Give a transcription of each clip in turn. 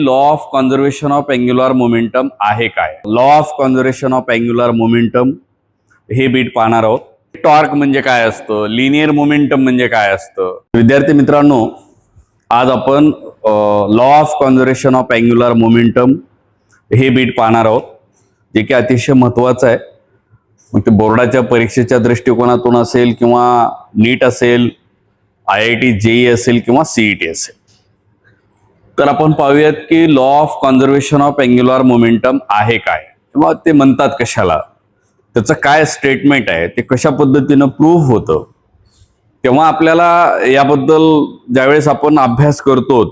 Law of conservation of angular momentum आहे काय? Law of conservation of angular momentum हे bit पाहणार आहोत. टॉर्क म्हणजे काय असतं, लिनियर मोमेंटम म्हणजे काय असतं. विद्यार्थी मित्रांनो, आज आपण law of conservation of angular momentum हे बीट पाहणार आहोत, जे की अतिशय महत्वाचं आहे. मग ते बोर्डाच्या परीक्षेच्या दृष्टिकोनातून असेल किंवा नीट असेल, IIT JEE असेल किंवा CET असेल. तर आपण पाहूयात की law of conservation of angular momentum आहे काय, किंवा ते म्हणतात कशाला, त्याचं काय स्टेटमेंट आहे, ते कशा पद्धतीनं प्रूव्ह होतं. तेव्हा आपल्याला याबद्दल ज्यावेळेस आपण अभ्यास करतो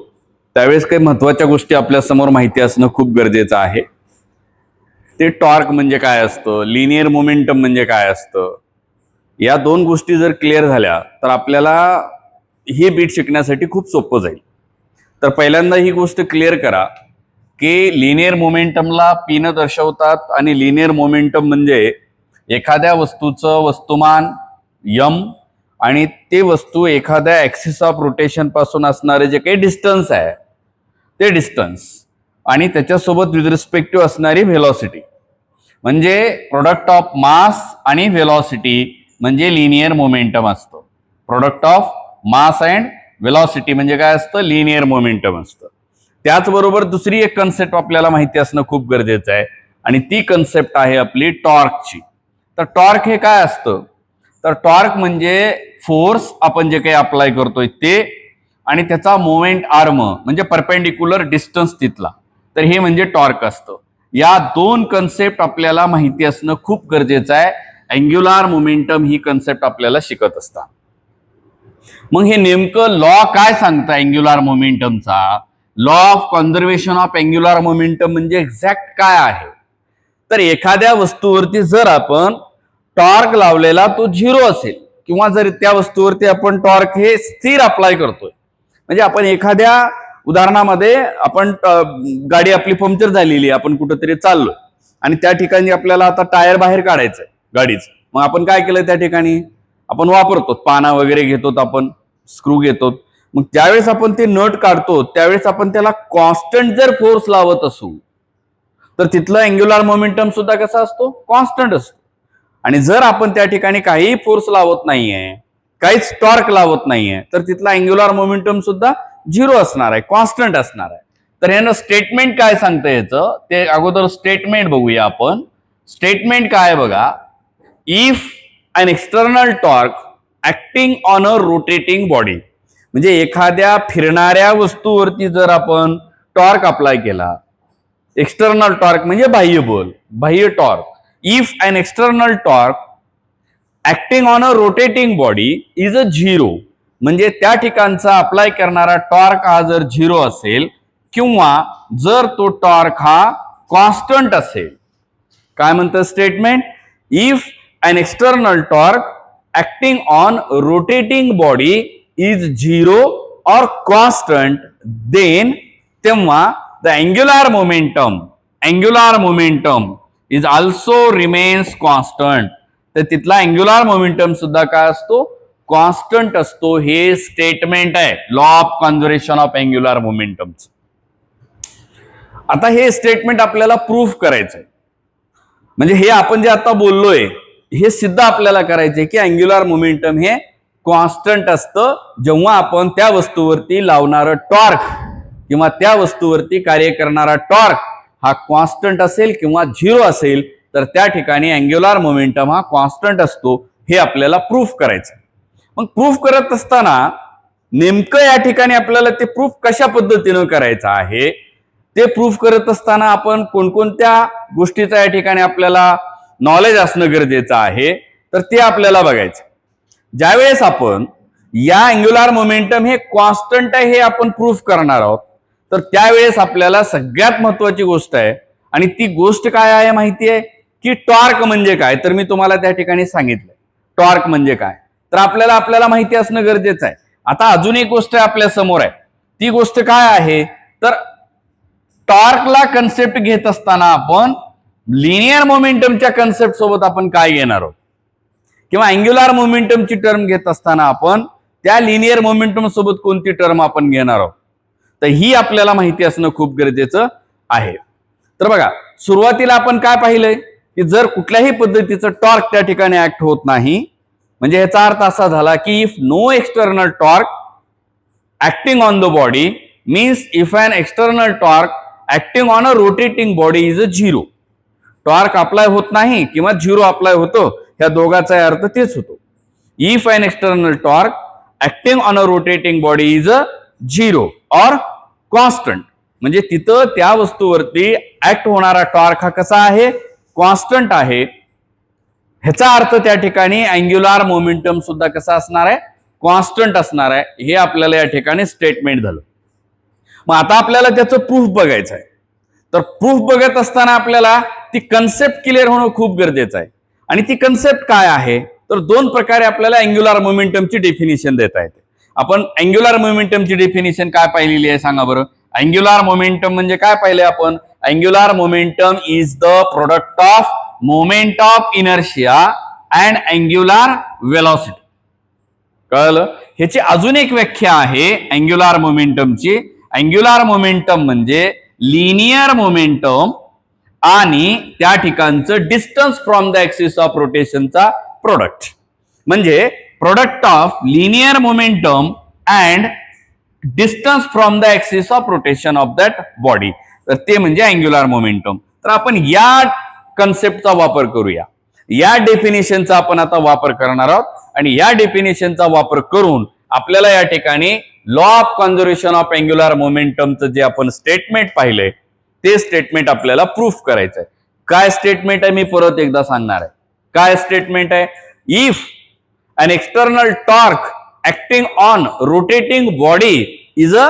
त्यावेळेस काही महत्वाच्या गोष्टी आपल्या समोर माहिती असणं खूप गरजेचं आहे. ते टॉर्क म्हणजे काय असतं, लिनियर मोमेंटम म्हणजे काय असतं, या दोन गोष्टी जर क्लिअर झाल्या तर आपल्याला हे बीट शिकण्यासाठी खूप सोपं जाईल. तर पहिल्यांदा ही गोष्ट क्लिअर करा की लिनियर मोमेंटमला P न दर्शवतात, आणि लिनियर मोमेंटम म्हणजे एखाद्या वस्तूचं वस्तुमान m आणि ते वस्तू एखाद्या ऍक्सिस ऑफ रोटेशन पासून असणारे जे काही डिस्टन्स आहे ते डिस्टन्स, आणि त्याच्यासोबत विथ रिस्पेक्ट टू असणारी व्हेलॉसिटी, म्हणजे प्रोडक्ट ऑफ मास आणि व्हेलॉसिटी म्हणजे लिनियर मोमेंटम असतं. Product of mass and velocity म्हणजे काय असतं, लिनियर मोमेंटम असतं. त्याचबरोबर दुसरी एक कन्सेप्ट आपल्याला माहिती असणं खूप गरजेचं आहे, आणि ती कन्सेप्ट आहे आपली टॉर्कची. तर टॉर्क हे काय असतं, तर टॉर्क म्हणजे फोर्स आपण जे काही अप्लाय करतोय ते, आणि त्याचा मोमेंट आर्म म्हणजे परपेंडिक्युलर डिस्टन्स तिथला, तर हे म्हणजे टॉर्क असतं. या दोन कन्सेप्ट आपल्याला माहिती असणं खूप गरजेचं आहे. अँग्युलर मोमेंटम ही कन्सेप्ट आपल्याला शिकत असतात. मग हे नेमकं लॉ काय सांगतं अँग्युलर मोमेंटमचा, law of conservation of angular momentum म्हणजे एक्झॅक्ट काय आहे. तर एखाद्या वस्तूवरती जर आपण टॉर्क लावलेला तो 0 असेल, किंवा जर त्या वस्तूवरती आपण टॉर्क हे स्थिर अप्लाय करतोय, म्हणजे आपण एखाद्या उदाहरणामध्ये आपण गाडी आपली पंक्चर झालेली, आपण कुठेतरी चाललोय आणि त्या ठिकाणी आपल्याला आता टायर बाहेर काढायचंय गाडीचं. मग आपण काय केलं, त्या ठिकाणी आपण वापरतो पाना वगैरे घेतो, आपण स्क्रू घेतो. मग त्यावेळेस आपण ते नट काढतो त्यावेळेस आपण त्याला कॉन्स्टंट जर फोर्स लावत असू तर तिथलं अँग्युलर मोमेंटम सुद्धा कसा असतो, कॉन्स्टंट असतो. आणि जर आपण त्या ठिकाणी काही फोर्स लावत नाहीये, काहीच टॉर्क लावत नाहीये, तर तिथला अँग्युलर मोमेंटम सुद्धा 0 असणार आहे, कॉन्स्टंट असणार आहे. तर यानं स्टेटमेंट काय सांगतं याचं, ते अगोदर स्टेटमेंट बघूया आपण. स्टेटमेंट काय बघा, if an external torque acting on a rotating body, म्हणजे एखाद्या फिरणाऱ्या वस्तूवरती जर आपण टॉर्क अप्लाय केला, एक्सटर्नल टॉर्क म्हणजे बाह्य बल, बाह्य torque. If an external torque acting on a rotating body is a 0, म्हणजे त्या ठिकाणचा अप्लाय करणारा टॉर्क हा जर 0 असेल, किंवा जर तो टॉर्क हा कॉन्स्टंट असेल. काय म्हणतं statement, if an external torque acting on rotating body is 0 और कॉन्स्टंट, देन तेव्हा the angular momentum is also remains constant. तर तिथला अँग्युलर मोमेंटम सुद्धा काय असतो, कॉन्स्टंट असतो. हे स्टेटमेंट आहे law of conservation of angular मोमेंटमचं. आता हे स्टेटमेंट आपल्याला प्रूफ करायचंय, म्हणजे हे आपण जे आता बोललोय हे सिद्ध आपल्याला करायचंय की अँग्युलर मोमेंटम हे कॉन्स्टंट असतं जेव्हा आपण त्या वस्तूवरती लावणारं टॉर्क किंवा त्या वस्तूवरती कार्य करणारा टॉर्क हा कॉन्स्टंट असेल किंवा 0 असेल, तर त्या ठिकाणी अँग्युलर मोमेंटम हा कॉन्स्टंट असतो. हे आपल्याला प्रूफ करायचं. मग प्रूफ करत असताना नेमकं या ठिकाणी आपल्याला ते प्रूफ कशा पद्धतीनं करायचं आहे, ते प्रूफ करत असताना आपण कोणकोणत्या गोष्टीचा या ठिकाणी आपल्याला नॉलेज असणं गरजेचं आहे, तर ते आपल्याला बघायचं. ज्यावेळेस आपण या अँग्युलर मोमेंटम हे कॉन्स्टंट आहे हे आपण प्रूफ करणार आहोत, तर त्यावेळेस आपल्याला सगळ्यात महत्वाची गोष्ट आहे, आणि ती गोष्ट काय आहे माहिती आहे की टॉर्क म्हणजे काय. तर मी तुम्हाला त्या ठिकाणी सांगितलं टॉर्क म्हणजे काय, तर आपल्याला माहिती असणं गरजेचं आहे. आता अजून एक गोष्ट आपल्या समोर आहे, ती गोष्ट काय आहे, तर टॉर्कला कन्सेप्ट घेत असताना आपण लिनियर मोमेंटमच्या कन्सेप्ट सोबत आपण काय घेणार आहोत, किंवा अँग्युलर मोमेंटमची टर्म घेत असताना आपण त्या लिनियर मोमेंटम सोबत कोणती टर्म आपण घेणार आहोत. तर ही आपल्याला माहिती असणं खूप गरजेचं आहे. तर बघा, सुरुवातीला आपण काय पाहिलंय की जर कुठल्याही पद्धतीचं टॉर्क त्या ठिकाणी ऍक्ट होत नाही, म्हणजे याचा अर्थ असा झाला की if no external torque acting on the body means if an external torque acting on a rotating body is a zero. Torque apply होत नाही किंवा झिरो अप्लाय होतो, ह्या दोघाचा अर्थ तेच होतो. If an external torque acting on a rotating body is a zero or constant, म्हणजे तिथं त्या वस्तूवरती ऍक्ट होणारा टॉर्क हा कसा आहे, कॉन्स्टंट आहे. ह्याचा अर्थ त्या ठिकाणी अँग्युलर मोमेंटम सुद्धा कसा असणार आहे, कॉन्स्टंट असणार आहे. हे आपल्याला या ठिकाणी स्टेटमेंट झालं. मग आता आपल्याला त्याचं प्रूफ बघायचं आहे. तर प्रूफ बघत असताना आपल्याला ती कन्सेप्ट क्लिअर होणं खूप गरजेचं आहे. आणि ती कन्सेप्ट काय आहे, तर दोन प्रकारे आपल्याला अँग्युलर मोमेंटमची डेफिनेशन देता येते. आपण अँग्युलर मोमेंटमची डेफिनेशन काय पाहिलेली आहे सांगा बरं. अँग्युलर मोमेंटम म्हणजे काय पाहिले आपण, angular momentum is the product of moment of inertia and angular velocity. कळलं. ह्याची अजून एक व्याख्या आहे अँग्युलर मोमेंटमची. अँग्युलर मोमेंटम म्हणजे लिनियर मोमेंटम आणि त्या ठिकाणचं distance from the axis of रोटेशनचा प्रोडक्ट, म्हणजे product of linear momentum and distance from the axis of rotation of that body, तर ते म्हणजे अँग्युलर मोमेंटम. तर आपण या कन्सेप्टचा वापर करूया, या डेफिनेशनचा आपण आता वापर करणार आहोत. आणि या डेफिनेशनचा वापर करून आपल्याला या ठिकाणी law of conservation of angular मोमेंटमचं जे आपण स्टेटमेंट पाहिलंय ते स्टेटमेंट आपल्याला प्रूफ करायचंय. काय स्टेटमेंट आहे मी परत एकदा सांगणार आहे. काय स्टेटमेंट आहे, if an external torque acting on rotating body is a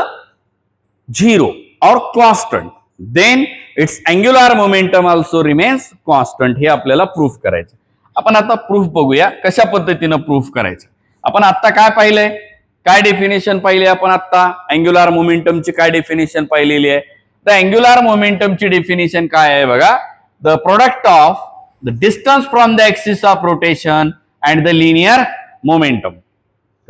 zero or constant, then its angular momentum also remains constant. हे आपल्याला प्रूफ करायचं. आपण आता प्रूफ बघूया कशा पद्धतीनं प्रूफ करायचं. आपण आता काय पाहिलंय, काय डेफिनेशन पाहिले आपण आता, अँग्युलर मोमेंटमची काय डेफिनेशन पाहिलेली आहे. द अँग्युलर मोमेंटमची डेफिनेशन काय आहे बघा, the product of the distance from the axis of rotation and the linear momentum.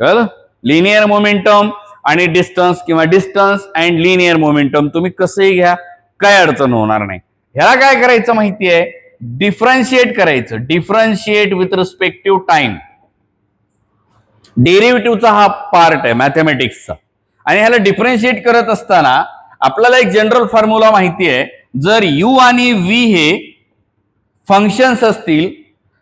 कळलं. लिनियर मोमेंटम आणि डिस्टन्स किंवा डिस्टन्स अँड लिनियर मोमेंटम तुम्ही कसंही घ्या, काय अडचण होणार नाही. ह्याला काय करायचं माहिती आहे, डिफरन्शिएट करायचं. Differentiate with respective time. डेरिव्हेटिव्हचा हा पार्ट आहे मॅथमॅटिक्सचा. आणि ह्याला डिफरन्शिएट करत असताना आपल्याला एक जनरल फॉर्म्युला माहिती आहे. जर यू आणि व्ही हे फंक्शन्स असतील,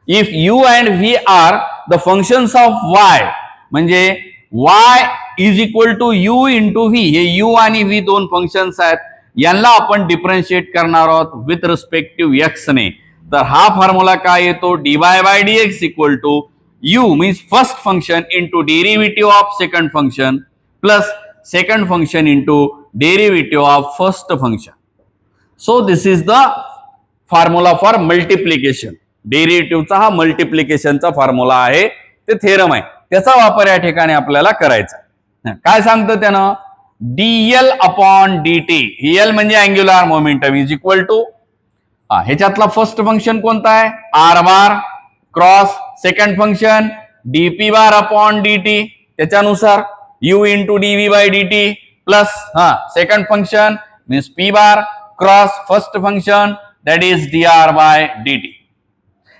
if u and v are the functions of y, म्हणजे y is equal to u into v, हे यू आणि व्ही दोन फंक्शन्स आहेत, यांना आपण डिफरन्शिएट करणार आहोत विथ रिस्पेक्टिव्ह एक्स ने. तर हा फॉर्म्युला काय येतो, dy by dx equal to u means first function into derivative of second function plus second function into derivative of first function. So this is the formula for multiplication. डेरिव्हेटिव्हचा हा मल्टिप्लिकेशनचा formula आहे, ते theorem आहे, त्याचा वापर या ठिकाणी आपल्याला करायचा. काय सांगतं त्यानं, dl अपॉन dt, एल म्हणजे angular momentum is equal to, ह्याच्यातला फर्स्ट फंक्शन कोणता आहे, r bar cross second function dp bar upon dt, त्याच्यानुसार u into dv by dt plus second function means p bar cross first function that is dr by dt.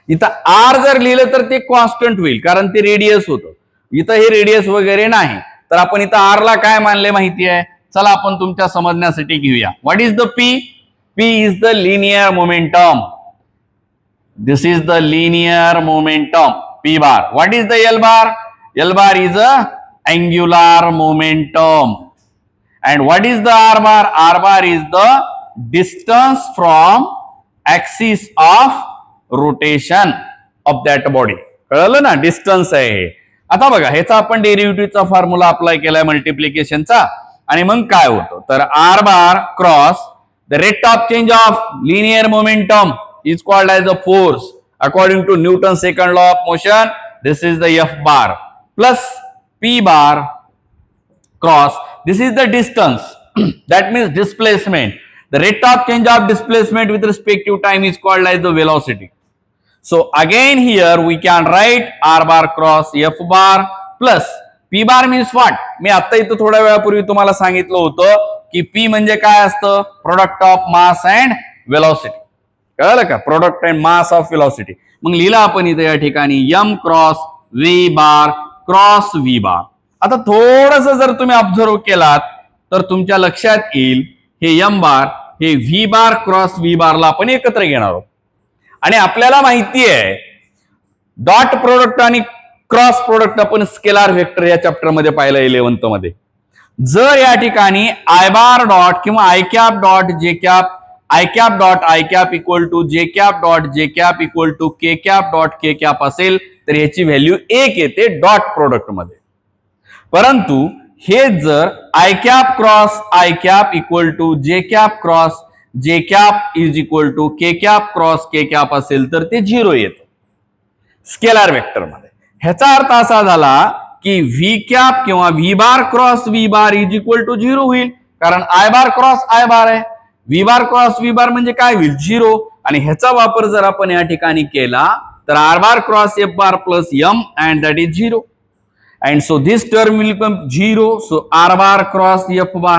इथं r जर लिहिलं तर ते constant होईल कारण ते रेडियस होतं. इथं हे रेडियस वगैरे नाही, तर आपण इथं आर ला काय मानले माहिती आहे. चला आपण तुमच्या समजण्यासाठी घेऊया. What is the P, P is the linear momentum. This is the linear momentum P bar. What is the L bar, L bar is a angular momentum. And what is the R bar, R bar is the distance from axis of rotation of that body. कळलं ना, distance आहे हे. आता बघा ह्याचा आपण डेरिव्हेटिव्हचा formula apply केलाय मल्टिप्लिकेशनचा, आणि मग काय होतं, तर R bar cross the rate of change of linear momentum is called as a force according to Newton second law of motion. This is the F bar plus P bar cross this is the distance, that means displacement. The rate of change of displacement with respect to time is called as the velocity. So again here we can write r bar cross f bar plus p bar means what. मी आता इथं थोड्या वेळापूर्वी तुम्हाला सांगितलं होतं की P म्हणजे काय असतं, product of mass and velocity. कळलं का, product and mass of velocity. मग लिहिला आपण इथे या ठिकाणी M cross V bar cross V बार. आता थोडस जर तुम्ही ऑब्झर्व केलात तर तुमच्या लक्षात येईल हे एम बार हे व्ही बार क्रॉस व्ही बारला आपण एकत्र घेणार आहोत. आणि आपल्याला माहिती आहे डॉट प्रोडक्ट आणि क्रॉस प्रोडक्ट आपण स्केलार व्हेक्टर या चॅप्टर मध्ये पाहिलं 11th मध्ये. जर या ठिकाणी आय बार डॉट किंवा I cap dot J cap I cap dot I cap equal to J cap dot J cap equal to K cap dot K cap असेल तर याची व्हॅल्यू 1 येते डॉट प्रोडक्ट मध्ये. परंतु हे जर I cap cross I cap equal to J cap cross J cap is equal to K cap cross K cap असेल तर ते 0 येतं स्केलार वेक्टर मध्ये. ह्याचा अर्थ असा झाला की व्ही कॅप किंवा V bar cross V bar is equal to 0 होईल, कारण I bar cross I bar आहे. V bar cross V bar म्हणजे काय होईल 0. आणि ह्याचा वापर जर आपण या ठिकाणी केला तर R bar cross F bar plus M and that is 0. And so this term will become 0. So r bar cross f bar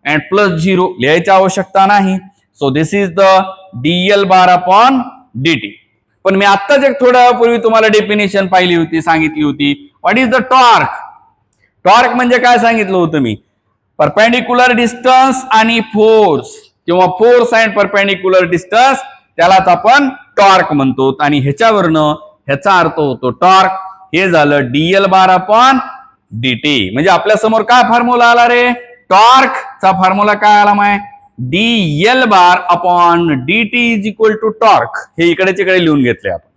and plus 0 लिहायची आवश्यकता नाही. So this is the dl bar upon dt. पण मी आत्ताच एक थोड्या पूर्वी तुम्हाला definition पाहिली होती, सांगितली होती. What is the torque. Torque म्हणजे काय सांगितलं होतं मी, परपेंडिक्युलर डिस्टन्स आणि फोर्स किंवा फोर्स अँड परपेंडिक्युलर डिस्टन्स त्यालाच आपण टॉर्क म्हणतो. आणि ह्याच्यावरनं ह्याचा अर्थ होतो टॉर्क. हे झालं डीएल बार अपॉन डीटी. म्हणजे आपल्या समोर काय फॉर्म्युला आला रे, टॉर्क चा फॉर्म्युला काय आला माय, dl bar upon DT is equal to torque. हे इकडे तिकडे लिहून घेतले आपण.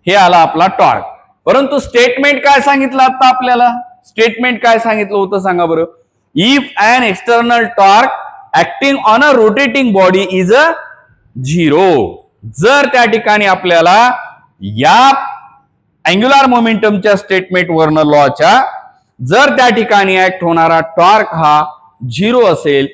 हे आला आपला टॉर्क. परंतु स्टेटमेंट काय सांगितलं आता आपल्याला, स्टेटमेंट काय सांगितलं होतं सांगा बरं. If an external torque acting on a rotating body is a 0. जर त्या ठिकाणी आपल्याला या अँग्युलर मोमेंटमच्या स्टेटमेंट वरनं लॉच्या जर त्या ठिकाणी ऍक्ट होणारा टॉर्क हा 0 असेल,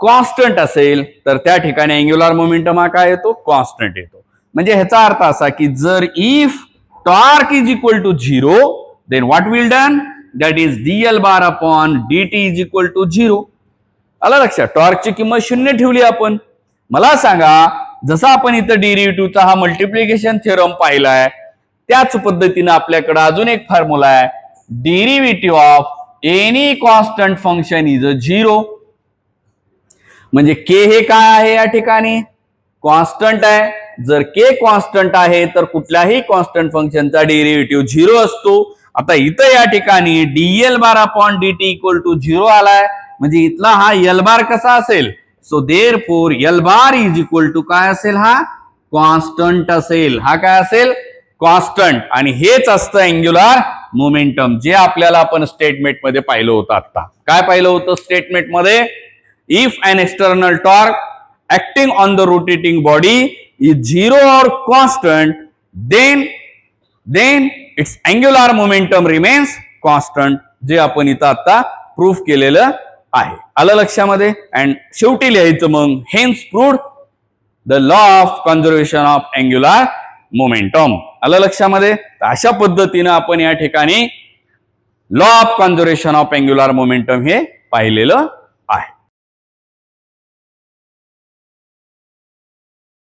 कॉन्स्टंट असेल, तर त्या ठिकाणी अँग्युलर मोमेंटम हा काय येतो, कॉन्स्टंट येतो. म्हणजे ह्याचा अर्थ असा की जर if torque is equal to 0 then what will done, that is DL bar upon DT is equal to 0. आला लक्षात. टॉर्कची किंमत 0 ठेवली आपण. मला सांगा जसं आपण इथं डेरिव्हेटिव्हचा हा मल्टिप्लिकेशन थिअरम पाहिलाय त्याच पद्धतीने आपल्याकडे अजून एक फॉर्म्युला आहे, derivative of any constant function is a 0. म्हणजे के हे काय आहे या ठिकाणी, कॉन्स्टंट आहे. जर के कॉन्स्टंट आहे तर कुठल्याही कॉन्स्टंट फंक्शनचा डेरिव्हेटिव्ह 0 असतो. आता इथं या ठिकाणी DL bar upon DT equal to 0 आलाय, म्हणजे इथला हा एल बार कसा असेल, so therefore L bar is equal to काय असेल, हा कॉन्स्टंट असेल. हा काय असेल, कॉन्स्टंट. आणि हेच असतं अँग्युलर मोमेंटम जे आपल्याला आपण स्टेटमेंट मध्ये पाहिलं होतं. आता काय पाहिलं होतं स्टेटमेंट मध्ये, if an external torque acting on the rotating body is 0 और constant then its angular momentum remains constant, जे आपण इथं आता प्रूफ केलेलं आहे. आलं लक्षामध्ये. अँड शेवटी लिहायचं मग hence proved the law of conservation of angular momentum. आलं लक्षामध्ये. अशा पद्धतीनं आपण या ठिकाणी law of conservation of angular momentum हे पाहिलेलं